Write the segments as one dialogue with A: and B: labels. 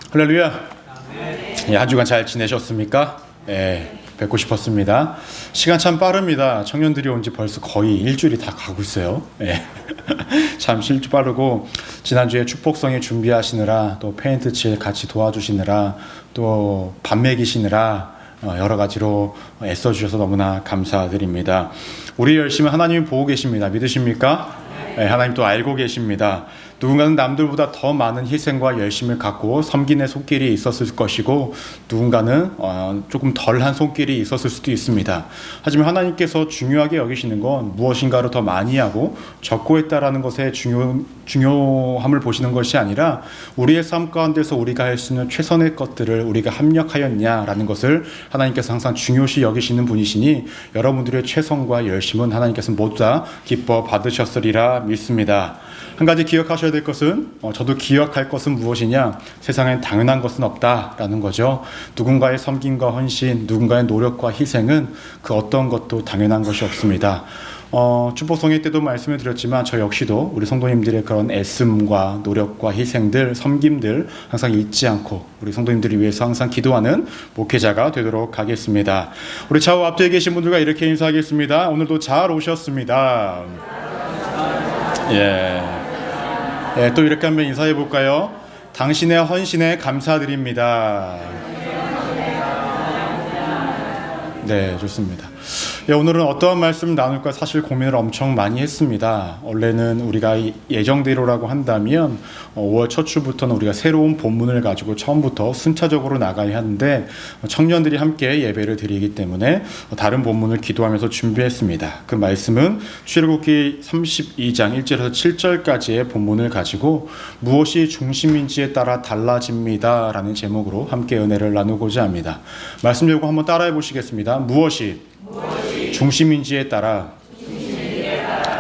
A: 할렐루야. 예, 한 주간 잘 지내셨습니까? 예, 뵙고 싶었습니다. 시간 참 빠릅니다. 청년들이 온 지 벌써 거의 일주일이 다 가고 있어요. 예. 참 실주 빠르고, 지난주에 축복성에 준비하시느라, 또 페인트 칠 같이 도와주시느라, 또 밥 먹이시느라 여러 가지로 애써주셔서 너무나 감사드립니다. 우리 열심히 하나님이 보고 계십니다. 믿으십니까? 네, 하나님 또 알고 계십니다. 누군가는 남들보다 더 많은 희생과 열심을 갖고 섬기는 손길이 있었을 것이고, 누군가는 조금 덜한 손길이 있었을 수도 있습니다. 하지만 하나님께서 중요하게 여기시는 건 무엇인가를 더 많이 하고 적고 했다라는 것의 중요함을 보시는 것이 아니라, 우리의 삶 가운데서 우리가 할 수 있는 최선의 것들을 우리가 합력하였냐라는 것을 하나님께서 항상 중요시 여기시는 분이시니, 여러분들의 최선과 열심은 하나님께서 모두 다 기뻐 받으셨으리라 믿습니다. 한 가지 기억하셔야 될 것은, 저도 기억할 것은 무엇이냐, 세상엔 당연한 것은 없다라는 거죠. 누군가의 섬김과 헌신, 누군가의 노력과 희생은 그 어떤 것도 당연한 것이 없습니다. 축복성회 때도 말씀을 드렸지만, 저 역시도 우리 성도님들의 그런 애씀과 노력과 희생들, 섬김들 항상 잊지 않고 우리 성도님들을 위해서 항상 기도하는 목회자가 되도록 하겠습니다. 우리 좌우 앞뒤에 계신 분들과 이렇게 인사하겠습니다. 오늘도 잘 오셨습니다. 예, 또 이렇게 한번 인사해 볼까요? 당신의 헌신에 감사드립니다. 네, 좋습니다. 예, 오늘은 어떠한 말씀 나눌까 사실 고민을 엄청 많이 했습니다. 원래는 우리가 예정대로라고 한다면 5월 첫 주부터는 우리가 새로운 본문을 가지고 처음부터 순차적으로 나가야 하는데, 청년들이 함께 예배를 드리기 때문에 다른 본문을 기도하면서 준비했습니다. 그 말씀은 출애굽기 32장 1절에서 7절까지의 본문을 가지고 무엇이 중심인지에 따라 달라집니다 라는 제목으로 함께 은혜를 나누고자 합니다. 말씀 들고 한번 따라해 보시겠습니다. 무엇이 중심인지에 따라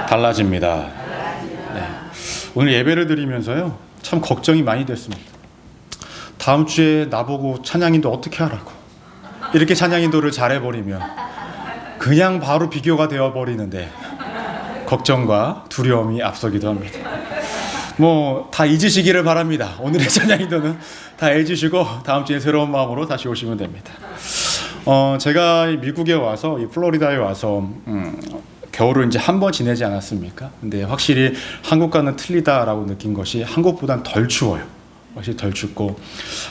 A: 달라집니다. 네. 오늘 예배를 드리면서요, 참 걱정이 많이 됐습니다. 다음 주에 나보고 찬양인도 어떻게 하라고, 이렇게 찬양인도를 잘해버리면 그냥 바로 비교가 되어버리는데 걱정과 두려움이 앞서기도 합니다. 다 잊으시기를 바랍니다. 오늘의 찬양인도는 다 잊으시고 다음 주에 새로운 마음으로 다시 오시면 됩니다. 제가 미국에 와서, 이 플로리다에 와서 겨울을 이제 한 번 지내지 않았습니까? 근데 확실히 한국과는 틀리다라고 느낀 것이, 한국보단 덜 추워요. 확실히 덜 춥고,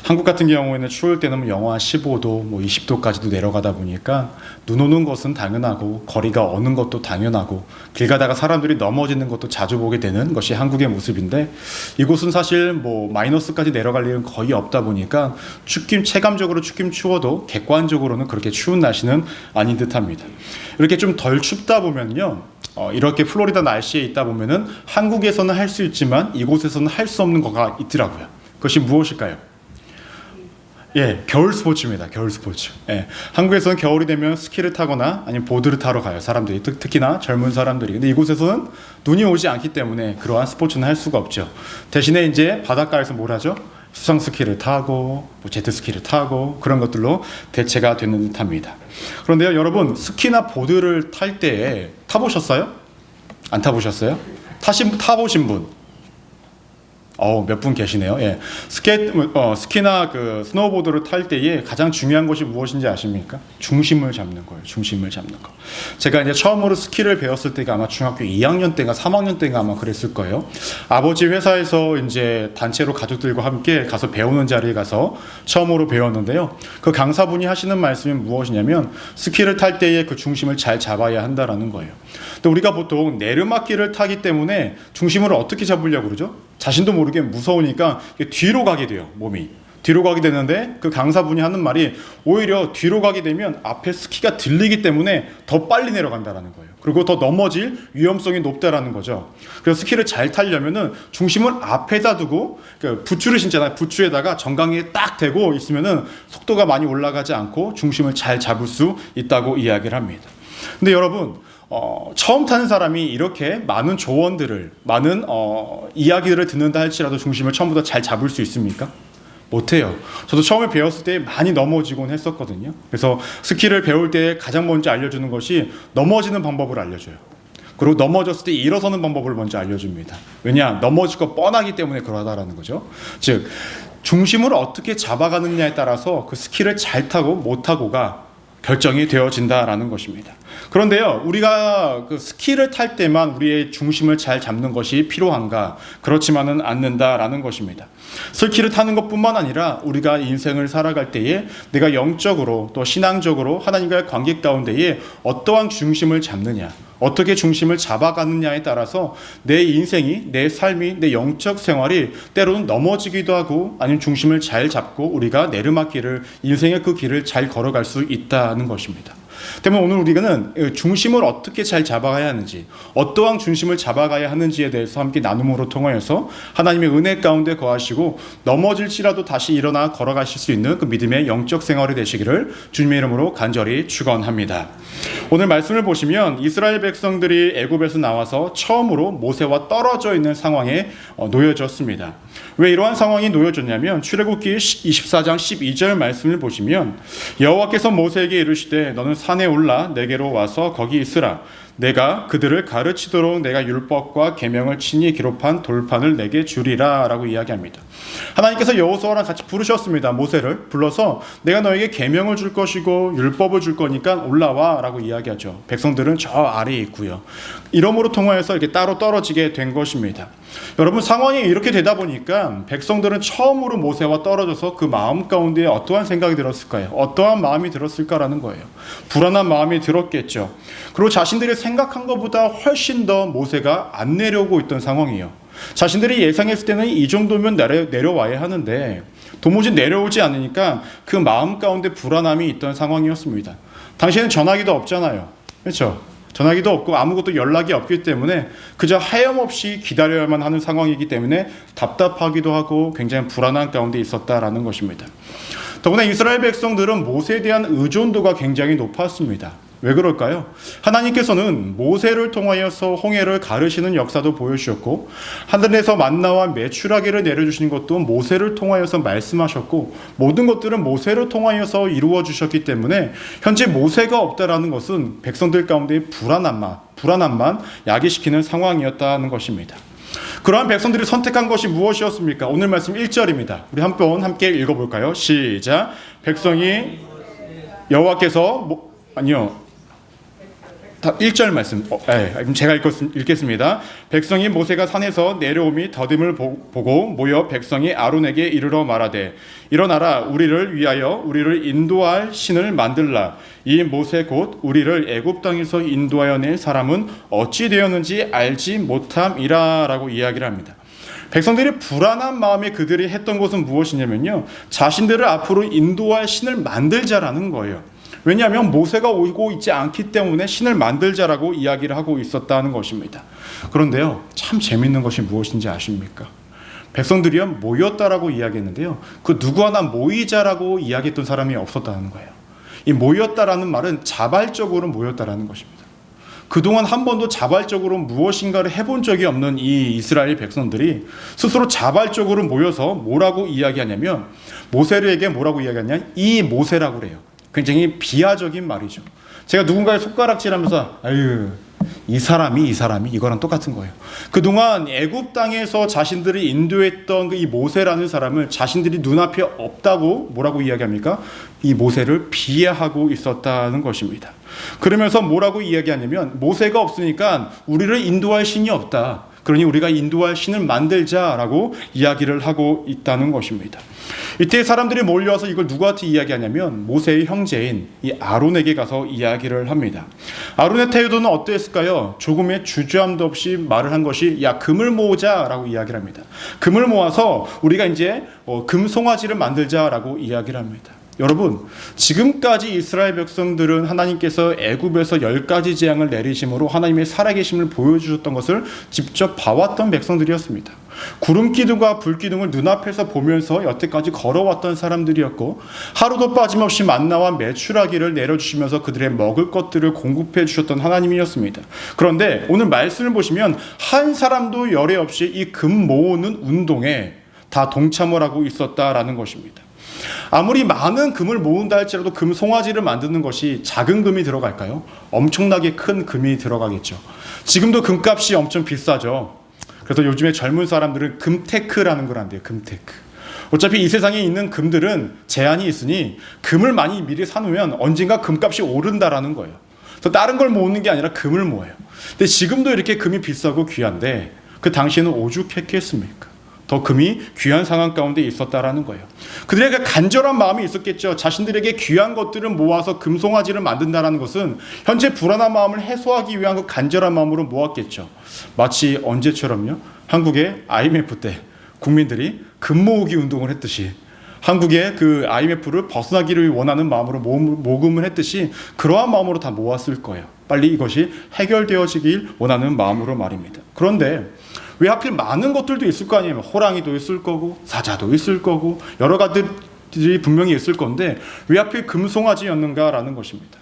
A: 한국 같은 경우에는 추울 때는 영하 15도, 20도까지도 내려가다 보니까 눈 오는 것은 당연하고, 거리가 어는 것도 당연하고, 길 가다가 사람들이 넘어지는 것도 자주 보게 되는 것이 한국의 모습인데, 이곳은 사실 마이너스까지 내려갈 일은 거의 없다 보니까 체감적으로 춥긴 추워도 객관적으로는 그렇게 추운 날씨는 아닌 듯합니다. 이렇게 좀 덜 춥다 보면요, 이렇게 플로리다 날씨에 있다 보면은 한국에서는 할 수 있지만 이곳에서는 할 수 없는 거가 있더라고요. 그것이 무엇일까요? 예, 겨울 스포츠입니다. 겨울 스포츠. 예, 한국에서는 겨울이 되면 스키를 타거나 아니면 보드를 타러 가요, 사람들이. 특히나 젊은 사람들이. 근데 이곳에서는 눈이 오지 않기 때문에 그러한 스포츠는 할 수가 없죠. 대신에 이제 바닷가에서 뭘 하죠? 수상 스키를 타고 제트 스키를 타고 그런 것들로 대체가 되는 듯합니다. 그런데요, 여러분, 스키나 보드를 탈 때에 타보셨어요? 안 타보셨어요? 타보신 분? 몇 분 계시네요. 예. 스키나 스노우보드를 탈 때에 가장 중요한 것이 무엇인지 아십니까? 중심을 잡는 거예요. 중심을 잡는 거. 제가 이제 처음으로 스키를 배웠을 때가 아마 중학교 2학년 때인가 3학년 때인가 아마 그랬을 거예요. 아버지 회사에서 이제 단체로 가족들과 함께 가서 배우는 자리에 가서 처음으로 배웠는데요. 그 강사분이 하시는 말씀이 무엇이냐면, 스키를 탈 때에 그 중심을 잘 잡아야 한다라는 거예요. 근데 우리가 보통 내리막길을 타기 때문에 중심을 어떻게 잡으려고 그러죠? 자신도 모르게 무서우니까 뒤로 가게 돼요. 몸이 뒤로 가게 되는데, 그 강사분이 하는 말이 오히려 뒤로 가게 되면 앞에 스키가 들리기 때문에 더 빨리 내려간다라는 거예요. 그리고 더 넘어질 위험성이 높다라는 거죠. 그래서 스키를 잘 타려면은 중심을 앞에다 두고, 부츠를 신잖아요. 부츠에다가 정강이에 딱 대고 있으면은 속도가 많이 올라가지 않고 중심을 잘 잡을 수 있다고 이야기를 합니다. 근데 여러분, 처음 타는 사람이 이렇게 많은 조언들을, 많은 이야기들을 듣는다 할지라도 중심을 처음부터 잘 잡을 수 있습니까? 못해요. 저도 처음에 배웠을 때 많이 넘어지곤 했었거든요. 그래서 스키를 배울 때 가장 먼저 알려주는 것이 넘어지는 방법을 알려줘요. 그리고 넘어졌을 때 일어서는 방법을 먼저 알려줍니다. 왜냐? 넘어질 거 뻔하기 때문에 그러하다라는 거죠. 즉, 중심을 어떻게 잡아가느냐에 따라서 그 스키를 잘 타고 못 타고가 결정이 되어진다라는 것입니다. 그런데요, 우리가 그 스키를 탈 때만 우리의 중심을 잘 잡는 것이 필요한가? 그렇지만은 않는다라는 것입니다. 스키를 타는 것뿐만 아니라 우리가 인생을 살아갈 때에 내가 영적으로 또 신앙적으로 하나님과의 관계 가운데에 어떠한 중심을 잡느냐, 어떻게 중심을 잡아가느냐에 따라서 내 인생이, 내 삶이, 내 영적 생활이 때로는 넘어지기도 하고 아니면 중심을 잘 잡고 우리가 내르막길을, 인생의 그 길을 잘 걸어갈 수 있다는 것입니다. 때문에 오늘 우리는 중심을 어떻게 잘 잡아가야 하는지, 어떠한 중심을 잡아가야 하는지에 대해서 함께 나눔으로 통하여서 하나님의 은혜 가운데 거하시고 넘어질지라도 다시 일어나 걸어가실 수 있는 그 믿음의 영적 생활이 되시기를 주님의 이름으로 간절히 축원합니다. 오늘 말씀을 보시면 이스라엘 백성들이 애굽에서 나와서 처음으로 모세와 떨어져 있는 상황에 놓여졌습니다. 왜 이러한 상황이 놓여졌냐면 출애굽기 24장 12절 말씀을 보시면 여호와께서 모세에게 이르시되 너는 산에 올라 내게로 와서 거기 있으라. 내가 그들을 가르치도록 내가 율법과 계명을 친히 기록한 돌판을 내게 주리라 라고 이야기합니다. 하나님께서 여호수아랑 같이 부르셨습니다. 모세를 불러서 내가 너에게 계명을 줄 것이고 율법을 줄 거니까 올라와 라고 이야기하죠. 백성들은 저 아래에 있고요. 이러므로 통하여서 이렇게 따로 떨어지게 된 것입니다. 여러분, 상황이 이렇게 되다 보니까 백성들은 처음으로 모세와 떨어져서 그 마음 가운데 어떠한 생각이 들었을까요? 어떠한 마음이 들었을까라는 거예요. 불안한 마음이 들었겠죠. 그리고 자신들이 생각한 것보다 훨씬 더 모세가 안 내려오고 있던 상황이에요. 자신들이 예상했을 때는 이 정도면 내려와야 하는데 도무지 내려오지 않으니까 그 마음 가운데 불안함이 있던 상황이었습니다. 당시에는 전화기도 없잖아요. 그렇죠? 전화기도 없고 아무것도 연락이 없기 때문에 그저 하염없이 기다려야만 하는 상황이기 때문에 답답하기도 하고 굉장히 불안한 가운데 있었다라는 것입니다. 더구나 이스라엘 백성들은 모세에 대한 의존도가 굉장히 높았습니다. 왜 그럴까요? 하나님께서는 모세를 통하여서 홍해를 가르시는 역사도 보여주셨고 하늘에서 만나와 메추라기를 내려주신 것도 모세를 통하여서 말씀하셨고 모든 것들은 모세를 통하여서 이루어 주셨기 때문에 현재 모세가 없다라는 것은 백성들 가운데 불안함만 야기시키는 상황이었다는 것입니다. 그러한 백성들이 선택한 것이 무엇이었습니까? 오늘 말씀 1절입니다. 우리 한번 함께 읽어볼까요? 시작. 백성이 여호와께서 1절 말씀, 제가 읽겠습니다. 백성이 모세가 산에서 내려오미 더딤을 보고 모여 백성이 아론에게 이르러 말하되 일어나라 우리를 위하여 우리를 인도할 신을 만들라. 이 모세 곧 우리를 애굽 땅에서 인도하여 낸 사람은 어찌 되었는지 알지 못함이라 라고 이야기를 합니다. 백성들이 불안한 마음에 그들이 했던 것은 무엇이냐면요, 자신들을 앞으로 인도할 신을 만들자라는 거예요. 왜냐하면 모세가 오고 있지 않기 때문에 신을 만들자라고 이야기를 하고 있었다는 것입니다. 그런데요, 참 재밌는 것이 무엇인지 아십니까? 백성들이요 모였다라고 이야기했는데요, 그 누구 하나 모이자라고 이야기했던 사람이 없었다는 거예요. 이 모였다라는 말은 자발적으로 모였다라는 것입니다. 그동안 한 번도 자발적으로 무엇인가를 해본 적이 없는 이 이스라엘 백성들이 스스로 자발적으로 모여서 뭐라고 이야기하냐면, 모세에게 뭐라고 이야기하냐, 이 모세라고 그래요. 굉장히 비하적인 말이죠. 제가 누군가의 손가락질하면서 아유 이 사람이 이거랑 똑같은 거예요. 그동안 애굽 땅에서 자신들이 인도했던 이 모세라는 사람을 자신들이 눈앞에 없다고 뭐라고 이야기합니까? 이 모세를 비하하고 있었다는 것입니다. 그러면서 뭐라고 이야기하냐면, 모세가 없으니까 우리를 인도할 신이 없다. 그러니 우리가 인도할 신을 만들자라고 이야기를 하고 있다는 것입니다. 이때 사람들이 몰려와서 이걸 누구한테 이야기하냐면 모세의 형제인 이 아론에게 가서 이야기를 합니다. 아론의 태도는 어땠을까요? 조금의 주저함도 없이 말을 한 것이, 야 금을 모으자라고 이야기를 합니다. 금을 모아서 우리가 이제 금송아지를 만들자라고 이야기를 합니다. 여러분, 지금까지 이스라엘 백성들은 하나님께서 애굽에서 10가지 재앙을 내리심으로 하나님의 살아계심을 보여주셨던 것을 직접 봐왔던 백성들이었습니다. 구름기둥과 불기둥을 눈앞에서 보면서 여태까지 걸어왔던 사람들이었고, 하루도 빠짐없이 만나와 메추라기를 내려주시면서 그들의 먹을 것들을 공급해 주셨던 하나님이었습니다. 그런데 오늘 말씀을 보시면 한 사람도 열애 없이 이 금 모으는 운동에 다 동참을 하고 있었다라는 것입니다. 아무리 많은 금을 모은다 할지라도 금 송아지를 만드는 것이 작은 금이 들어갈까요? 엄청나게 큰 금이 들어가겠죠. 지금도 금값이 엄청 비싸죠. 그래서 요즘에 젊은 사람들은 금테크라는 걸 한대요. 금테크. 어차피 이 세상에 있는 금들은 제한이 있으니 금을 많이 미리 사놓으면 언젠가 금값이 오른다라는 거예요. 그래서 다른 걸 모으는 게 아니라 금을 모아요. 근데 지금도 이렇게 금이 비싸고 귀한데 그 당시에는 오죽했겠습니까? 더 금이 귀한 상황 가운데 있었다라는 거예요. 그들에게 간절한 마음이 있었겠죠. 자신들에게 귀한 것들을 모아서 금송아지를 만든다는 것은 현재 불안한 마음을 해소하기 위한 그 간절한 마음으로 모았겠죠. 마치 언제처럼요? 한국의 IMF 때 국민들이 금 모으기 운동을 했듯이, 한국의 그 IMF를 벗어나기를 원하는 마음으로 모금을 했듯이 그러한 마음으로 다 모았을 거예요. 빨리 이것이 해결되어지길 원하는 마음으로 말입니다. 그런데 왜 하필 많은 것들도 있을 거 아니에요? 호랑이도 있을 거고 사자도 있을 거고 여러 가지들이 분명히 있을 건데 왜 하필 금송아지였는가라는 것입니다.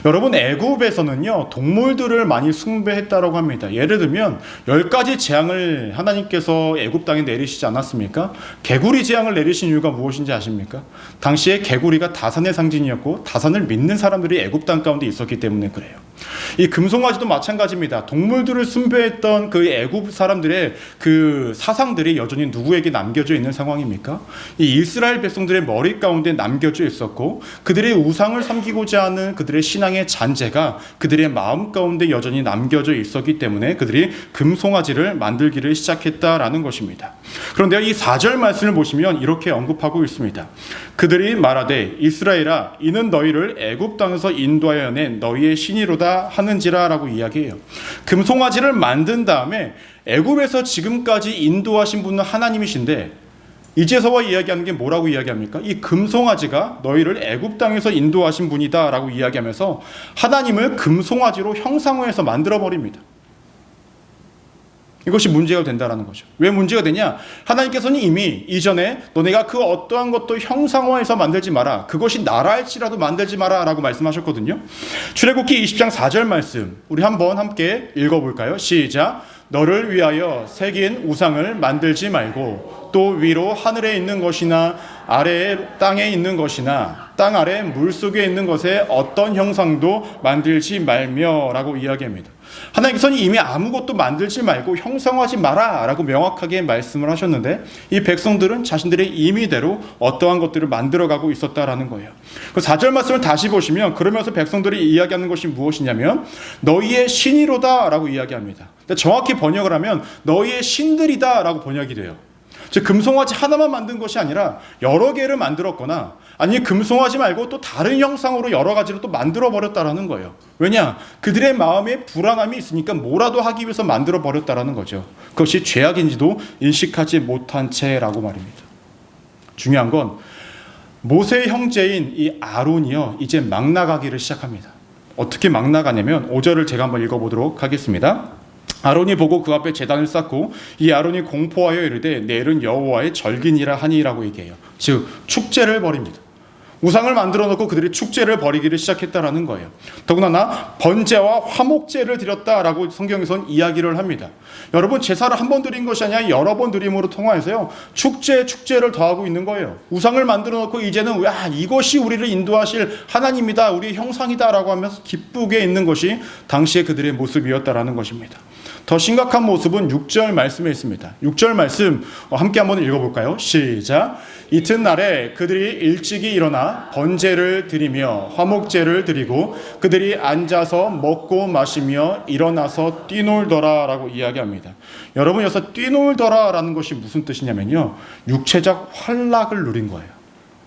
A: 여러분, 애굽에서는요 동물들을 많이 숭배했다라고 합니다. 예를 들면 10가지 재앙을 하나님께서 애굽 땅에 내리시지 않았습니까? 개구리 재앙을 내리신 이유가 무엇인지 아십니까? 당시에 개구리가 다산의 상징이었고 다산을 믿는 사람들이 애굽 땅 가운데 있었기 때문에 그래요. 이 금송아지도 마찬가지입니다. 동물들을 숭배했던 그 애굽 사람들의 그 사상들이 여전히 누구에게 남겨져 있는 상황입니까? 이 이스라엘 백성들의 머리 가운데 남겨져 있었고 그들의 우상을 섬기고자 하는 그들의 신앙의 잔재가 그들의 마음 가운데 여전히 남겨져 있었기 때문에 그들이 금송아지를 만들기를 시작했다라는 것입니다. 그런데 이 4절 말씀을 보시면 이렇게 언급하고 있습니다. 그들이 말하되 이스라엘아 이는 너희를 애굽 땅에서 인도하여 낸 너희의 신이로다 하는지라 라고 이야기해요. 금송아지를 만든 다음에 애굽에서 지금까지 인도하신 분은 하나님이신데 이제서와 이야기하는 게 뭐라고 이야기합니까? 이 금송아지가 너희를 애굽 땅에서 인도하신 분이다 라고 이야기하면서 하나님을 금송아지로 형상화해서 만들어버립니다. 이것이 문제가 된다는 거죠. 왜 문제가 되냐? 하나님께서는 이미 이전에 너네가 그 어떠한 것도 형상화해서 만들지 마라. 그것이 나라일지라도 만들지 마라 라고 말씀하셨거든요. 출애굽기 20장 4절 말씀 우리 한번 함께 읽어볼까요? 시작. 너를 위하여 새긴 우상을 만들지 말고 또 위로 하늘에 있는 것이나 아래에 땅에 있는 것이나 땅 아래 물속에 있는 것에 어떤 형상도 만들지 말며 라고 이야기합니다. 하나님께서는 이미 아무것도 만들지 말고 형상화하지 마라 라고 명확하게 말씀을 하셨는데 이 백성들은 자신들의 임의대로 어떠한 것들을 만들어가고 있었다라는 거예요. 그 4절 말씀을 다시 보시면 그러면서 백성들이 이야기하는 것이 무엇이냐면 너희의 신이로다 라고 이야기합니다. 정확히 번역을 하면 너희의 신들이다 라고 번역이 돼요. 즉 금송아지 하나만 만든 것이 아니라 여러 개를 만들었거나 아니 금송아지 말고 또 다른 형상으로 여러 가지를 또 만들어 버렸다라는 거예요. 왜냐? 그들의 마음에 불안함이 있으니까 뭐라도 하기 위해서 만들어 버렸다라는 거죠. 그것이 죄악인지도 인식하지 못한 채라고 말입니다. 중요한 건 모세의 형제인 이 아론이요 이제 막 나가기를 시작합니다. 어떻게 막 나가냐면 5절을 제가 한번 읽어보도록 하겠습니다. 아론이 보고 그 앞에 제단을 쌓고 이 아론이 공포하여 이르되 내일은 여호와의 절기니라 하니라고 얘기해요. 즉 축제를 벌입니다. 우상을 만들어 놓고 그들이 축제를 벌이기를 시작했다라는 거예요. 더군다나 번제와 화목제를 드렸다라고 성경에서는 이야기를 합니다. 여러분 제사를 한 번 드린 것이 아니라 여러 번 드림으로 통하여서요 축제를 더하고 있는 거예요. 우상을 만들어 놓고 이제는 이것이 우리를 인도하실 하나님이다, 우리의 형상이다라고 하면서 기쁘게 있는 것이 당시에 그들의 모습이었다라는 것입니다. 더 심각한 모습은 6절 말씀에 있습니다. 6절 말씀 함께 한번 읽어볼까요? 시작. 이튿날에 그들이 일찍이 일어나 번제를 드리며 화목제를 드리고 그들이 앉아서 먹고 마시며 일어나서 뛰놀더라 라고 이야기합니다. 여러분 여기서 뛰놀더라 라는 것이 무슨 뜻이냐면요 육체적 활락을 누린 거예요.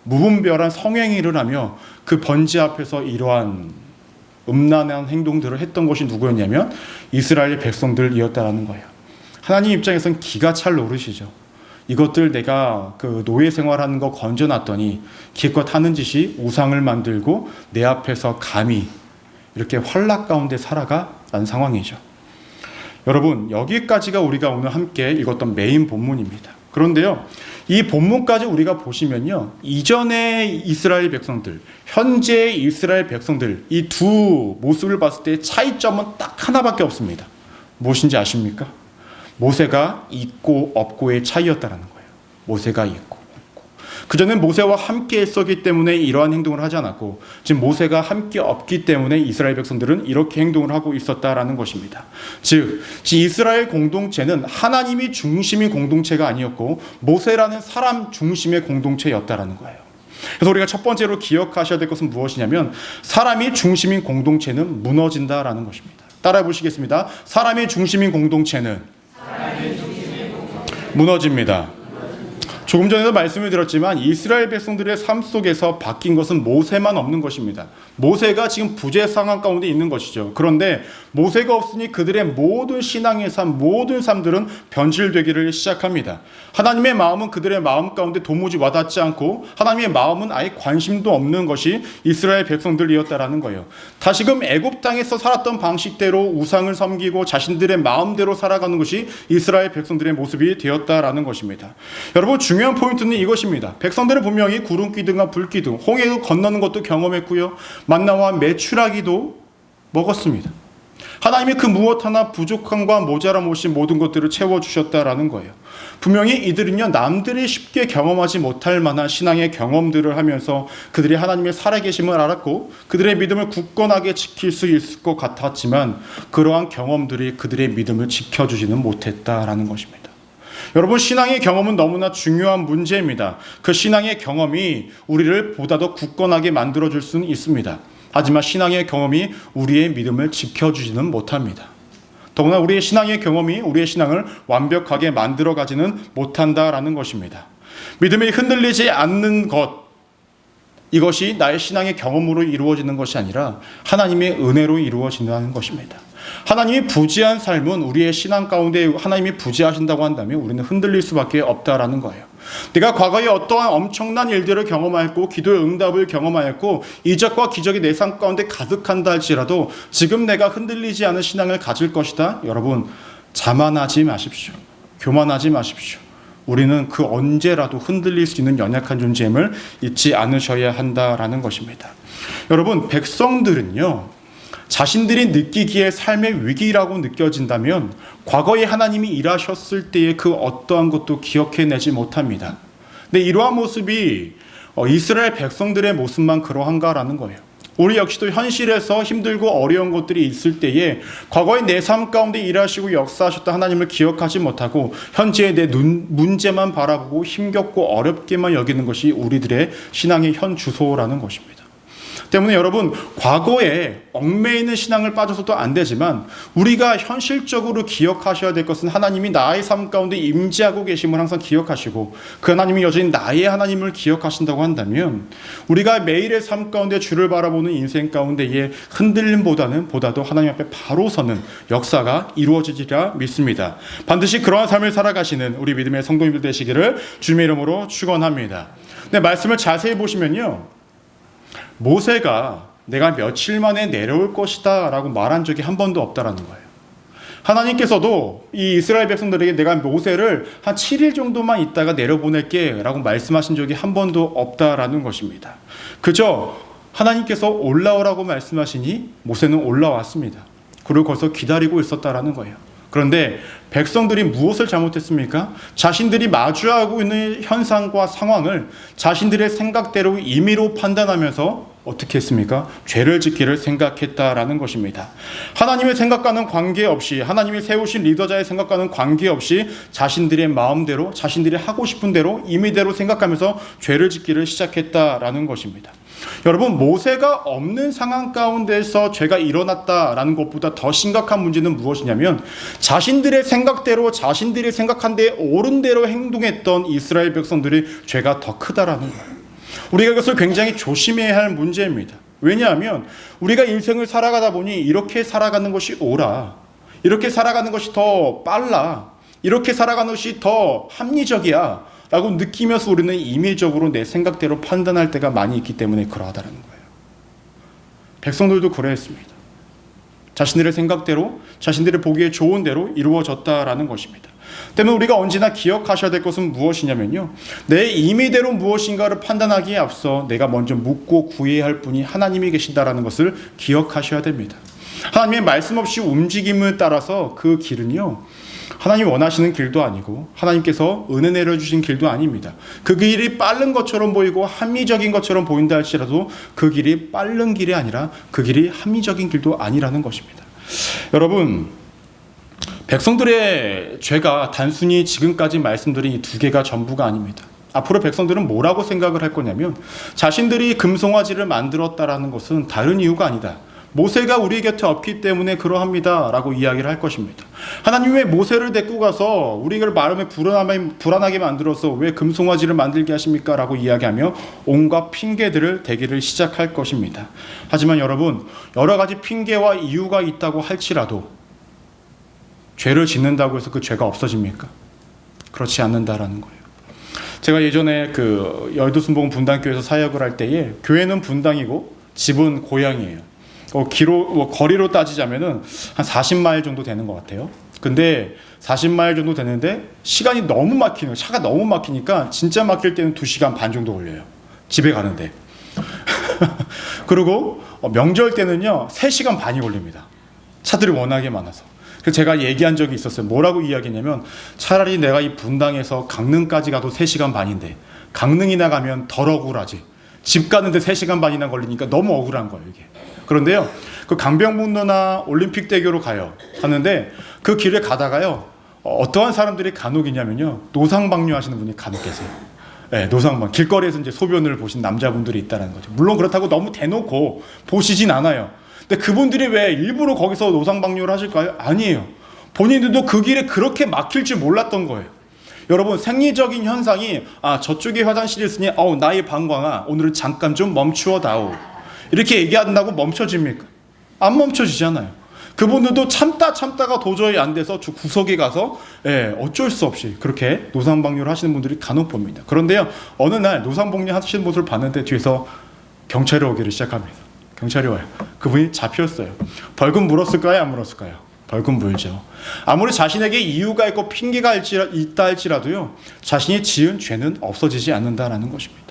A: 무분별한 성행위를 하며 그 번제 앞에서 이러한 음란한 행동들을 했던 것이 누구였냐면 이스라엘 백성들이었다라는 거예요. 하나님 입장에서는 기가 찰 노릇이죠. 이것들 내가 그 노예 생활하는 거 건져놨더니 기껏 하는 짓이 우상을 만들고 내 앞에서 감히 이렇게 활락 가운데 살아가라는 상황이죠. 여러분 여기까지가 우리가 오늘 함께 읽었던 메인 본문입니다. 그런데요 이 본문까지 우리가 보시면요 이전의 이스라엘 백성들 현재의 이스라엘 백성들 이 두 모습을 봤을 때 차이점은 딱 하나밖에 없습니다. 무엇인지 아십니까? 모세가 있고 없고의 차이였다라는 거예요. 모세가 있고 없고. 그전엔 모세와 함께 했었기 때문에 이러한 행동을 하지 않았고, 지금 모세가 함께 없기 때문에 이스라엘 백성들은 이렇게 행동을 하고 있었다라는 것입니다. 즉 이스라엘 공동체는 하나님이 중심인 공동체가 아니었고 모세라는 사람 중심의 공동체였다라는 거예요. 그래서 우리가 첫 번째로 기억하셔야 될 것은 무엇이냐면, 사람이 중심인 공동체는 무너진다라는 것입니다. 따라해 보시겠습니다. 사람이 중심인 공동체는 무너집니다. 조금 전에도 말씀을 드렸지만 이스라엘 백성들의 삶 속에서 바뀐 것은 모세만 없는 것입니다. 모세가 지금 부재 상황 가운데 있는 것이죠. 그런데 모세가 없으니 그들의 모든 신앙의 삶, 모든 삶들은 변질되기를 시작합니다. 하나님의 마음은 그들의 마음 가운데 도무지 와닿지 않고 하나님의 마음은 아예 관심도 없는 것이 이스라엘 백성들이었다라는 거예요. 다시금 애굽 땅에서 살았던 방식대로 우상을 섬기고 자신들의 마음대로 살아가는 것이 이스라엘 백성들의 모습이 되었다라는 것입니다. 여러분, 중요한 포인트는 이것입니다. 백성들은 분명히 구름 기둥과 불 기둥, 홍해도 건너는 것도 경험했고요, 만나와 메추라기도 먹었습니다. 하나님이 그 무엇 하나 부족함과 모자람 없이 모든 것들을 채워주셨다라는 거예요. 분명히 이들은요, 남들이 쉽게 경험하지 못할 만한 신앙의 경험들을 하면서 그들이 하나님의 살아계심을 알았고 그들의 믿음을 굳건하게 지킬 수 있을 것 같았지만, 그러한 경험들이 그들의 믿음을 지켜주지는 못했다라는 것입니다. 여러분, 신앙의 경험은 너무나 중요한 문제입니다. 그 신앙의 경험이 우리를 보다 더 굳건하게 만들어줄 수는 있습니다. 하지만 신앙의 경험이 우리의 믿음을 지켜주지는 못합니다. 더구나 우리의 신앙의 경험이 우리의 신앙을 완벽하게 만들어가지는 못한다라는 것입니다. 믿음이 흔들리지 않는 것, 이것이 나의 신앙의 경험으로 이루어지는 것이 아니라 하나님의 은혜로 이루어진다는 것입니다. 하나님이 부지한 삶은, 우리의 신앙 가운데 하나님이 부지하신다고 한다면 우리는 흔들릴 수밖에 없다라는 거예요. 내가 과거에 어떠한 엄청난 일들을 경험하였고 기도의 응답을 경험하였고 이적과 기적이 내 삶 가운데 가득한다 할지라도 지금 내가 흔들리지 않은 신앙을 가질 것이다. 여러분, 자만하지 마십시오. 교만하지 마십시오. 우리는 그 언제라도 흔들릴 수 있는 연약한 존재임을 잊지 않으셔야 한다라는 것입니다. 여러분, 백성들은요, 자신들이 느끼기에 삶의 위기라고 느껴진다면 과거에 하나님이 일하셨을 때의 그 어떠한 것도 기억해내지 못합니다. 근데 이러한 모습이 이스라엘 백성들의 모습만 그러한가라는 거예요. 우리 역시도 현실에서 힘들고 어려운 것들이 있을 때에 과거의 내 삶 가운데 일하시고 역사하셨던 하나님을 기억하지 못하고 현재의 내 문제만 바라보고 힘겹고 어렵게만 여기는 것이 우리들의 신앙의 현 주소라는 것입니다. 때문에 여러분, 과거에 얽매이는 신앙을 빠져서도 안 되지만 우리가 현실적으로 기억하셔야 될 것은 하나님이 나의 삶 가운데 임재하고 계심을 항상 기억하시고 그 하나님이 여전히 나의 하나님을 기억하신다고 한다면 우리가 매일의 삶 가운데 주를 바라보는 인생 가운데의 흔들림보다는 보다도 하나님 앞에 바로 서는 역사가 이루어지리라 믿습니다. 반드시 그러한 삶을 살아가시는 우리 믿음의 성도님들 되시기를 주님의 이름으로 축원합니다. 네, 말씀을 자세히 보시면요, 모세가 내가 며칠 만에 내려올 것이다 라고 말한 적이 한 번도 없다라는 거예요. 하나님께서도 이 이스라엘 백성들에게 내가 모세를 한 7일 정도만 있다가 내려보낼게 라고 말씀하신 적이 한 번도 없다라는 것입니다. 그저 하나님께서 올라오라고 말씀하시니 모세는 올라왔습니다. 그리고 거기서 기다리고 있었다라는 거예요. 그런데 백성들이 무엇을 잘못했습니까? 자신들이 마주하고 있는 현상과 상황을 자신들의 생각대로 임의로 판단하면서 어떻게 했습니까? 죄를 짓기를 생각했다라는 것입니다. 하나님의 생각과는 관계없이, 하나님이 세우신 리더자의 생각과는 관계없이 자신들의 마음대로, 자신들이 하고 싶은 대로 임의대로 생각하면서 죄를 짓기를 시작했다라는 것입니다. 여러분, 모세가 없는 상황 가운데서 죄가 일어났다라는 것보다 더 심각한 문제는 무엇이냐면 자신들의 생각대로, 자신들이 생각한 데 옳은 대로 행동했던 이스라엘 백성들의 죄가 더 크다라는 거예요. 우리가 이것을 굉장히 조심해야 할 문제입니다. 왜냐하면 우리가 인생을 살아가다 보니 이렇게 살아가는 것이 옳아, 이렇게 살아가는 것이 더 빨라, 이렇게 살아가는 것이 더 합리적이야 라고 느끼면서 우리는 임의적으로 내 생각대로 판단할 때가 많이 있기 때문에 그러하다는 거예요. 백성들도 그러했습니다. 자신들의 생각대로, 자신들의 보기에 좋은 대로 이루어졌다라는 것입니다. 때문에 우리가 언제나 기억하셔야 될 것은 무엇이냐면요, 내 임의대로 무엇인가를 판단하기에 앞서 내가 먼저 묻고 구해야 할 분이 하나님이 계신다라는 것을 기억하셔야 됩니다. 하나님의 말씀 없이 움직임을 따라서 그 길은요, 하나님이 원하시는 길도 아니고 하나님께서 은혜 내려주신 길도 아닙니다. 그 길이 빠른 것처럼 보이고 합리적인 것처럼 보인다 할지라도 그 길이 빠른 길이 아니라 그 길이 합리적인 길도 아니라는 것입니다. 여러분, 백성들의 죄가 단순히 지금까지 말씀드린 이 두 개가 전부가 아닙니다. 앞으로 백성들은 뭐라고 생각을 할 거냐면 자신들이 금송아지를 만들었다라는 것은 다른 이유가 아니다. 모세가 우리 곁에 없기 때문에 그러합니다 라고 이야기를 할 것입니다. 하나님 왜 모세를 데리고 가서 우리를 마음에 불안하게 만들어서 왜 금송아지를 만들게 하십니까? 라고 이야기하며 온갖 핑계들을 대기를 시작할 것입니다. 하지만 여러분, 여러 가지 핑계와 이유가 있다고 할지라도 죄를 짓는다고 해서 그 죄가 없어집니까? 그렇지 않는다라는 거예요. 제가 예전에 그 여의도 순복음 분당교회에서 사역을 할 때에 교회는 분당이고 집은 고향이에요. 거리로 따지자면은 한 40마일 정도 되는 것 같아요. 근데 40마일 정도 되는데 시간이 너무 막히는, 차가 너무 막히니까 진짜 막힐 때는 2시간 반 정도 걸려요. 집에 가는데. 그리고 명절 때는요 3시간 반이 걸립니다. 차들이 워낙에 많아서. 그래서 제가 얘기한 적이 있었어요. 뭐라고 이야기했냐면 차라리 내가 이 분당에서 강릉까지 가도 3시간 반인데 강릉이나 가면 덜 억울하지. 집 가는데 3시간 반이나 걸리니까 너무 억울한 거예요, 이게. 그런데요, 그 강변북로나 올림픽대교로 가는데 그 길에 가다가요, 어떠한 사람들이 간혹이냐면요, 노상방뇨 하시는 분이 간혹 계세요. 네, 노상방. 길거리에서 이제 소변을 보신 남자분들이 있다는 거죠. 물론 그렇다고 너무 대놓고 보시진 않아요. 근데 그분들이 왜 일부러 거기서 노상방뇨를 하실까요? 아니에요. 본인들도 그 길에 그렇게 막힐 줄 몰랐던 거예요. 여러분, 생리적인 현상이 저쪽에 화장실이 있으니 나의 방광아 오늘은 잠깐 좀 멈추어다오 이렇게 얘기한다고 멈춰집니까? 안 멈춰지잖아요. 그분들도 참다가 도저히 안 돼서 구석에 가서 어쩔 수 없이 그렇게 노상방뇨를 하시는 분들이 간혹 봅니다. 그런데요, 어느 날 노상방뇨 하시는 모습을 봤는데 뒤에서 경찰이 오기를 시작합니다. 경찰이 와요. 그분이 잡혔어요. 벌금 물었을까요? 안 물었을까요? 벌금 물죠. 아무리 자신에게 이유가 있고 핑계가 있다 할지라도요, 자신이 지은 죄는 없어지지 않는다라는 것입니다.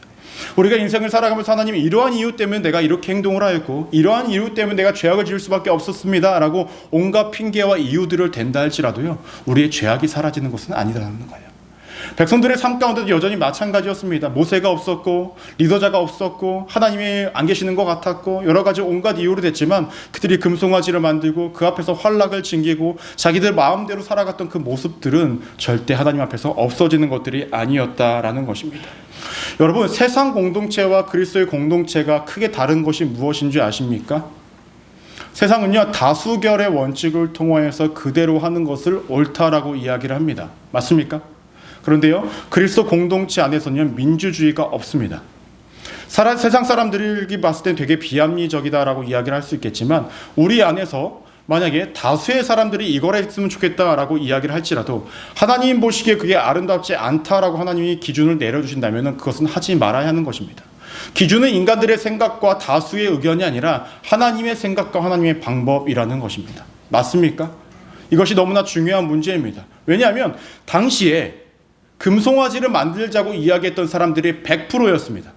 A: 우리가 인생을 살아가면서 하나님이 이러한 이유 때문에 내가 이렇게 행동을 하였고 이러한 이유 때문에 내가 죄악을 지을 수밖에 없었습니다 라고 온갖 핑계와 이유들을 댄다 할지라도요, 우리의 죄악이 사라지는 것은 아니라는 거예요. 백성들의 삶 가운데도 여전히 마찬가지였습니다. 모세가 없었고 리더자가 없었고 하나님이 안 계시는 것 같았고 여러 가지 온갖 이유로 됐지만 그들이 금송아지를 만들고 그 앞에서 활락을 징기고 자기들 마음대로 살아갔던 그 모습들은 절대 하나님 앞에서 없어지는 것들이 아니었다라는 것입니다. 여러분, 세상 공동체와 그리스도의 공동체가 크게 다른 것이 무엇인 줄 아십니까? 세상은요, 다수결의 원칙을 통하여서 그대로 하는 것을 옳다라고 이야기를 합니다. 맞습니까? 그런데요, 그리스도 공동체 안에서는 민주주의가 없습니다. 세상 사람들이 봤을 때 되게 비합리적이다라고 이야기를 할 수 있겠지만 우리 안에서 만약에 다수의 사람들이 이걸 했으면 좋겠다라고 이야기를 할지라도 하나님 보시기에 그게 아름답지 않다라고 하나님이 기준을 내려주신다면 그것은 하지 말아야 하는 것입니다. 기준은 인간들의 생각과 다수의 의견이 아니라 하나님의 생각과 하나님의 방법이라는 것입니다. 맞습니까? 이것이 너무나 중요한 문제입니다. 왜냐하면 당시에 금송아지를 만들자고 이야기했던 사람들이 100%였습니다.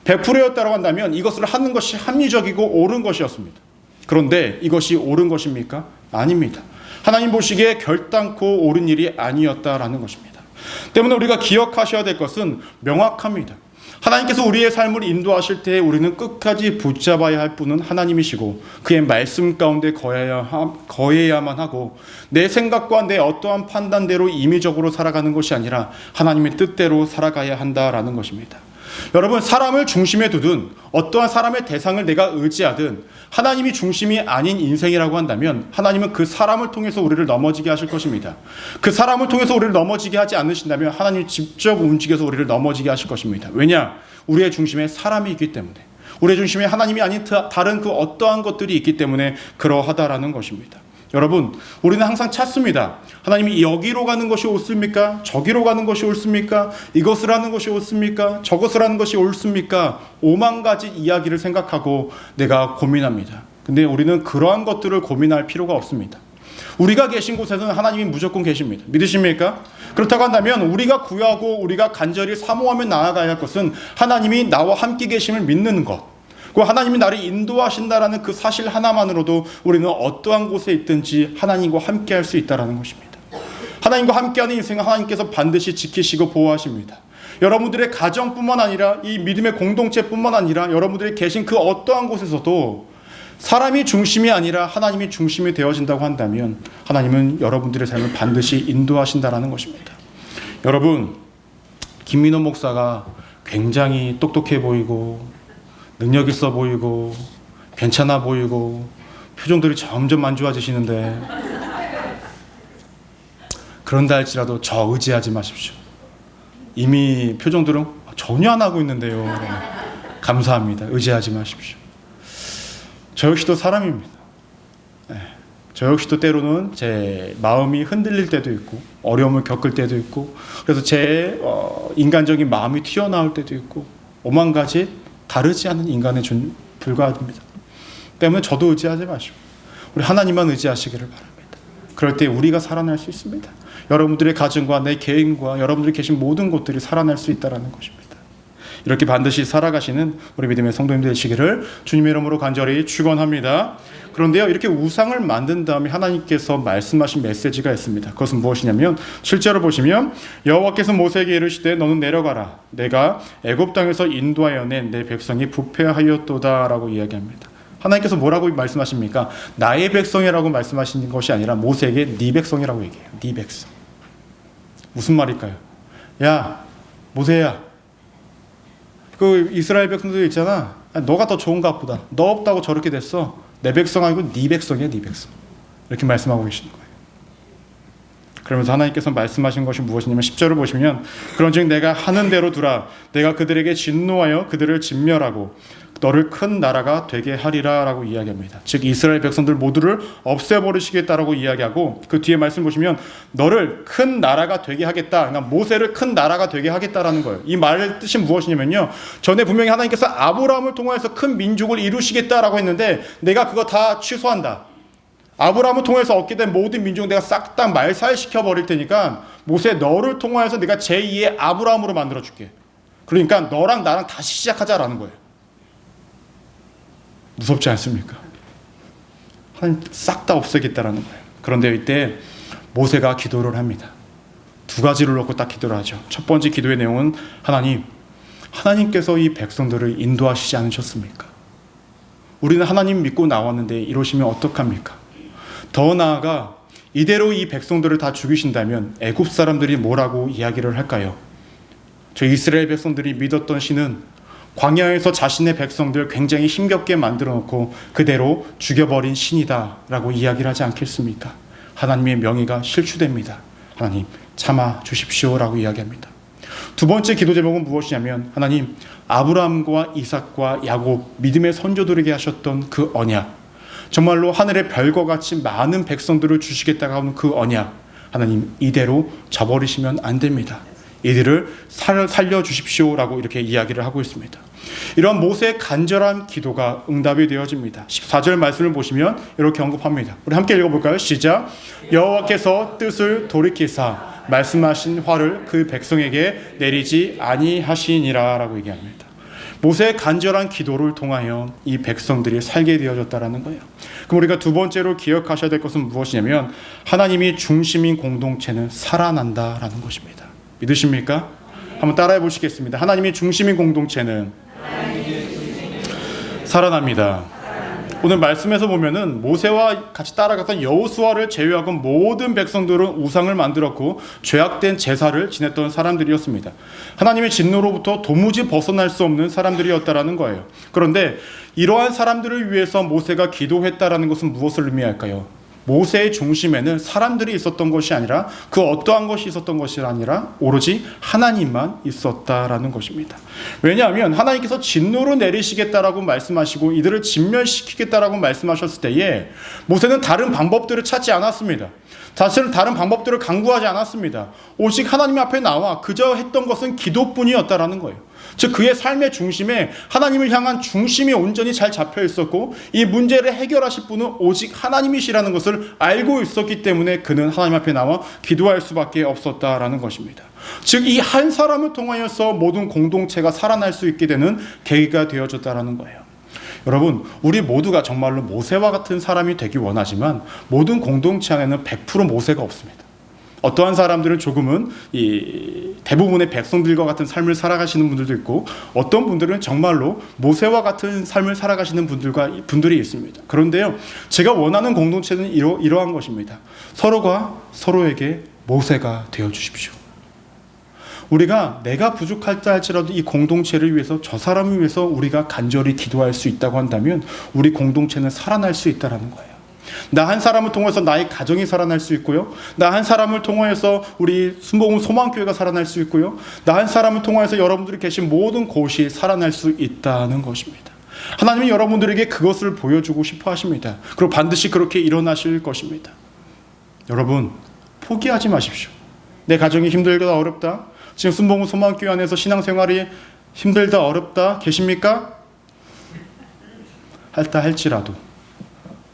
A: 100%였다고 한다면 이것을 하는 것이 합리적이고 옳은 것이었습니다. 그런데 이것이 옳은 것입니까? 아닙니다. 하나님 보시기에 결단코 옳은 일이 아니었다라는 것입니다. 때문에 우리가 기억하셔야 될 것은 명확합니다. 하나님께서 우리의 삶을 인도하실 때 우리는 끝까지 붙잡아야 할 분은 하나님이시고 그의 말씀 가운데 거해야만 하고 내 생각과 내 어떠한 판단대로 임의적으로 살아가는 것이 아니라 하나님의 뜻대로 살아가야 한다라는 것입니다. 여러분, 사람을 중심에 두든 어떠한 사람의 대상을 내가 의지하든 하나님이 중심이 아닌 인생이라고 한다면 하나님은 그 사람을 통해서 우리를 넘어지게 하실 것입니다. 그 사람을 통해서 우리를 넘어지게 하지 않으신다면 하나님이 직접 움직여서 우리를 넘어지게 하실 것입니다. 왜냐? 우리의 중심에 사람이 있기 때문에, 우리의 중심에 하나님이 아닌 다른 그 어떠한 것들이 있기 때문에 그러하다라는 것입니다. 여러분, 우리는 항상 찾습니다. 하나님이 여기로 가는 것이 옳습니까? 저기로 가는 것이 옳습니까? 이것을 하는 것이 옳습니까? 저것을 하는 것이 옳습니까? 5만 가지 이야기를 생각하고 내가 고민합니다. 근데 우리는 그러한 것들을 고민할 필요가 없습니다. 우리가 계신 곳에서는 하나님이 무조건 계십니다. 믿으십니까? 그렇다고 한다면 우리가 구하고 우리가 간절히 사모하며 나아가야 할 것은 하나님이 나와 함께 계심을 믿는 것, 그 하나님이 나를 인도하신다라는 그 사실 하나만으로도 우리는 어떠한 곳에 있든지 하나님과 함께 할 수 있다는 것입니다. 하나님과 함께하는 인생은 하나님께서 반드시 지키시고 보호하십니다. 여러분들의 가정뿐만 아니라 이 믿음의 공동체뿐만 아니라 여러분들이 계신 그 어떠한 곳에서도 사람이 중심이 아니라 하나님이 중심이 되어진다고 한다면 하나님은 여러분들의 삶을 반드시 인도하신다라는 것입니다. 여러분, 김민호 목사가 굉장히 똑똑해 보이고 능력 있어 보이고 괜찮아 보이고 표정들이 점점 안 좋아지시는데, 그런다 할지라도 저 의지하지 마십시오. 이미 표정들은 전혀 안 하고 있는데요. 감사합니다. 의지하지 마십시오. 저 역시도 사람입니다. 저 역시도 때로는 제 마음이 흔들릴 때도 있고 어려움을 겪을 때도 있고, 그래서 제 인간적인 마음이 튀어나올 때도 있고, 오만 가지 다르지 않은 인간에 불과합니다. 때문에 저도 의지하지 마시고 우리 하나님만 의지하시기를 바랍니다. 그럴 때 우리가 살아날 수 있습니다. 여러분들의 가정과 내 개인과 여러분들이 계신 모든 곳들이 살아날 수 있다는 것입니다. 이렇게 반드시 살아가시는 우리 믿음의 성도님들 되시기를 주님의 이름으로 간절히 축원합니다. 그런데요, 이렇게 우상을 만든 다음에 하나님께서 말씀하신 메시지가 있습니다. 그것은 무엇이냐면 7절을 보시면 여호와께서 모세에게 이르시되 너는 내려가라. 내가 애굽 땅에서 인도하여 낸 내 백성이 부패하였도다 라고 이야기합니다. 하나님께서 뭐라고 말씀하십니까? 나의 백성이라고 말씀하신 것이 아니라 모세에게 네 백성이라고 얘기해요. 네 백성. 무슨 말일까요? 야, 모세야, 그 이스라엘 백성들 있잖아. 너가 더 좋은가 보다. 너 없다고 저렇게 됐어. 내 백성 아니고 네 백성이야, 네 백성. 이렇게 말씀하고 계시는 거예요. 그러면서 하나님께서 말씀하신 것이 무엇이냐면 10절을 보시면 그런즉 내가 하는 대로 두라. 내가 그들에게 진노하여 그들을 진멸하고 너를 큰 나라가 되게 하리라 라고 이야기합니다. 즉 이스라엘 백성들 모두를 없애버리시겠다라고 이야기하고, 그 뒤에 말씀 보시면 너를 큰 나라가 되게 하겠다. 그러니까 모세를 큰 나라가 되게 하겠다라는 거예요. 이 말의 뜻이 무엇이냐면요, 전에 분명히 하나님께서 아브라함을 통해서 큰 민족을 이루시겠다라고 했는데 내가 그거 다 취소한다. 아브라함을 통해서 얻게 된 모든 민족 내가 싹 다 말살시켜 버릴 테니까 모세, 너를 통하여서 내가 제2의 아브라함으로 만들어 줄게. 그러니까 너랑 나랑 다시 시작하자라는 거예요. 무섭지 않습니까? 하나님 싹 다 없애겠다라는 거예요. 그런데 이때 모세가 기도를 합니다. 두 가지를 놓고 딱 기도를 하죠. 첫 번째 기도의 내용은 하나님께서 이 백성들을 인도하시지 않으셨습니까? 우리는 하나님 믿고 나왔는데 이러시면 어떡합니까? 더 나아가 이대로 이 백성들을 다 죽이신다면 애굽 사람들이 뭐라고 이야기를 할까요? 저 이스라엘 백성들이 믿었던 신은 광야에서 자신의 백성들 굉장히 힘겹게 만들어 놓고 그대로 죽여버린 신이다 라고 이야기를 하지 않겠습니까? 하나님의 명예가 실추됩니다. 하나님 참아 주십시오 라고 이야기합니다. 두 번째 기도 제목은 무엇이냐면 하나님, 아브라함과 이삭과 야곱 믿음의 선조들에게 하셨던 그 언약, 정말로 하늘의 별과 같이 많은 백성들을 주시겠다고 하는 그 언약, 하나님 이대로 저버리시면 안 됩니다. 이들을 살려주십시오 라고 이렇게 이야기를 하고 있습니다. 이러한 모세의 간절한 기도가 응답이 되어집니다. 14절 말씀을 보시면 이렇게 언급합니다. 우리 함께 읽어볼까요? 시작. 여호와께서 뜻을 돌이키사 말씀하신 화를 그 백성에게 내리지 아니하시니라 라고 얘기합니다. 모세의 간절한 기도를 통하여 이 백성들이 살게 되어졌다라는 거예요. 그럼 우리가 두 번째로 기억하셔야 될 것은 무엇이냐면 하나님이 중심인 공동체는 살아난다라는 것입니다. 믿으십니까? 한번 따라해 보시겠습니다. 하나님이 중심인 공동체는 살아납니다. 오늘 말씀에서 보면은 모세와 같이 따라갔던 여호수아를 제외하고 모든 백성들은 우상을 만들었고 죄악된 제사를 지냈던 사람들이었습니다. 하나님의 진노로부터 도무지 벗어날 수 없는 사람들이었다라는 거예요. 그런데 이러한 사람들을 위해서 모세가 기도했다라는 것은 무엇을 의미할까요? 모세의 중심에는 사람들이 있었던 것이 아니라 그 어떠한 것이 있었던 것이 아니라 오로지 하나님만 있었다라는 것입니다. 왜냐하면 하나님께서 진노를 내리시겠다라고 말씀하시고 이들을 진멸시키겠다라고 말씀하셨을 때에 모세는 다른 방법들을 찾지 않았습니다. 자신은 다른 방법들을 강구하지 않았습니다. 오직 하나님 앞에 나와 그저 했던 것은 기도뿐이었다라는 거예요. 즉 그의 삶의 중심에 하나님을 향한 중심이 온전히 잘 잡혀 있었고 이 문제를 해결하실 분은 오직 하나님이시라는 것을 알고 있었기 때문에 그는 하나님 앞에 나와 기도할 수밖에 없었다라는 것입니다. 즉 이 한 사람을 통하여서 모든 공동체가 살아날 수 있게 되는 계기가 되어졌다라는 거예요. 여러분, 우리 모두가 정말로 모세와 같은 사람이 되기 원하지만 모든 공동체 안에는 100% 모세가 없습니다. 어떠한 사람들은 조금은 이 대부분의 백성들과 같은 삶을 살아가시는 분들도 있고, 어떤 분들은 정말로 모세와 같은 삶을 살아가시는 분들이 있습니다. 그런데요, 제가 원하는 공동체는 이러한 것입니다. 서로가 서로에게 모세가 되어 주십시오. 우리가 내가 부족할다 할지라도 이 공동체를 위해서, 저 사람을 위해서 우리가 간절히 기도할 수 있다고 한다면 우리 공동체는 살아날 수 있다는 거예요. 나 한 사람을 통해서 나의 가정이 살아날 수 있고요, 나 한 사람을 통해서 우리 순복음 소망교회가 살아날 수 있고요, 나 한 사람을 통해서 여러분들이 계신 모든 곳이 살아날 수 있다는 것입니다. 하나님은 여러분들에게 그것을 보여주고 싶어 하십니다. 그리고 반드시 그렇게 일어나실 것입니다. 여러분, 포기하지 마십시오. 내 가정이 힘들다, 어렵다, 지금 순복음 소망교회 안에서 신앙생활이 힘들다, 어렵다 계십니까? 할다 할지라도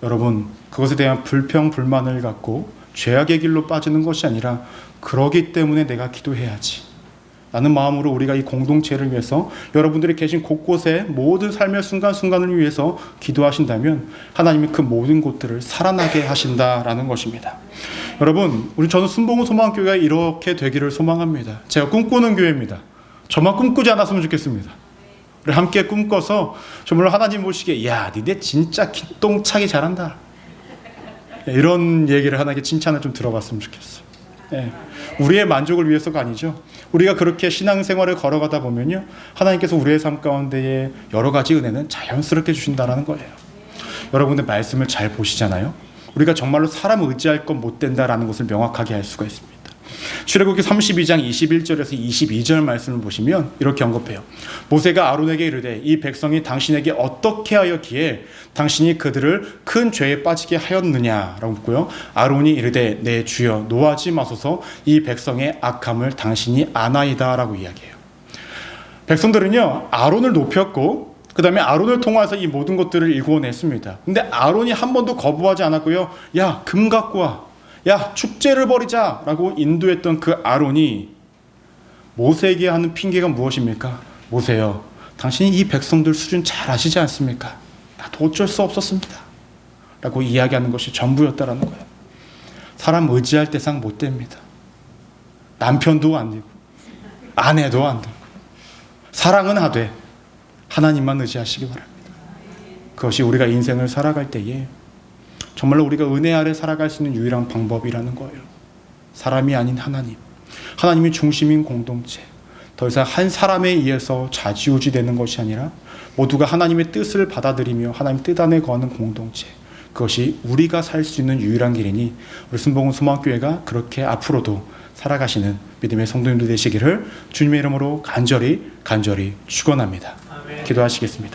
A: 여러분, 그것에 대한 불평, 불만을 갖고 죄악의 길로 빠지는 것이 아니라, 그러기 때문에 내가 기도해야지 라는 마음으로 우리가 이 공동체를 위해서, 여러분들이 계신 곳곳에 모든 삶의 순간순간을 위해서 기도하신다면 하나님이 그 모든 곳들을 살아나게 하신다라는 것입니다. 여러분, 저는 순복음 소망교회가 이렇게 되기를 소망합니다. 제가 꿈꾸는 교회입니다. 저만 꿈꾸지 않았으면 좋겠습니다. 우리 함께 꿈꿔서 정말 하나님 보시기에, 야, 니네 진짜 기똥차게 잘한다, 이런 얘기를 하나님께 칭찬을 좀 들어봤으면 좋겠어요. 예. 우리의 만족을 위해서가 아니죠. 우리가 그렇게 신앙생활을 걸어가다 보면요, 하나님께서 우리의 삶 가운데에 여러 가지 은혜는 자연스럽게 주신다는 거예요. 여러분들 말씀을 잘 보시잖아요. 우리가 정말로 사람 의지할 건 못 된다라는 것을 명확하게 알 수가 있습니다. 출애굽기 32장 21절에서 22절 말씀을 보시면 이렇게 언급해요. 모세가 아론에게 이르되, 이 백성이 당신에게 어떻게 하였기에 당신이 그들을 큰 죄에 빠지게 하였느냐라고 묻고요, 아론이 이르되, 내 주여 노하지 마소서, 이 백성의 악함을 당신이 아나이다 라고 이야기해요. 백성들은요, 아론을 높였고 그 다음에 아론을 통해서 이 모든 것들을 일궈냈습니다. 근데 아론이 한 번도 거부하지 않았고요, 야, 금 갖고 와, 야, 축제를 벌이자 라고 인도했던 그 아론이 모세에게 하는 핑계가 무엇입니까? 모세여, 당신이 이 백성들 수준 잘 아시지 않습니까? 나도 어쩔 수 없었습니다 라고 이야기하는 것이 전부였다라는 거예요. 사람 의지할 대상 못 됩니다. 남편도 안 되고 아내도 안 되고, 사랑은 하되 하나님만 의지하시기 바랍니다. 그것이 우리가 인생을 살아갈 때에 정말로 우리가 은혜 아래 살아갈 수 있는 유일한 방법이라는 거예요. 사람이 아닌 하나님, 하나님이 중심인 공동체, 더 이상 한 사람에 의해서 좌지우지 되는 것이 아니라 모두가 하나님의 뜻을 받아들이며 하나님 뜻 안에 거하는 공동체, 그것이 우리가 살 수 있는 유일한 길이니 우리 순복음 소망교회가 그렇게 앞으로도 살아가시는 믿음의 성도님들 되시기를 주님의 이름으로 간절히 축원합니다. 기도하시겠습니다.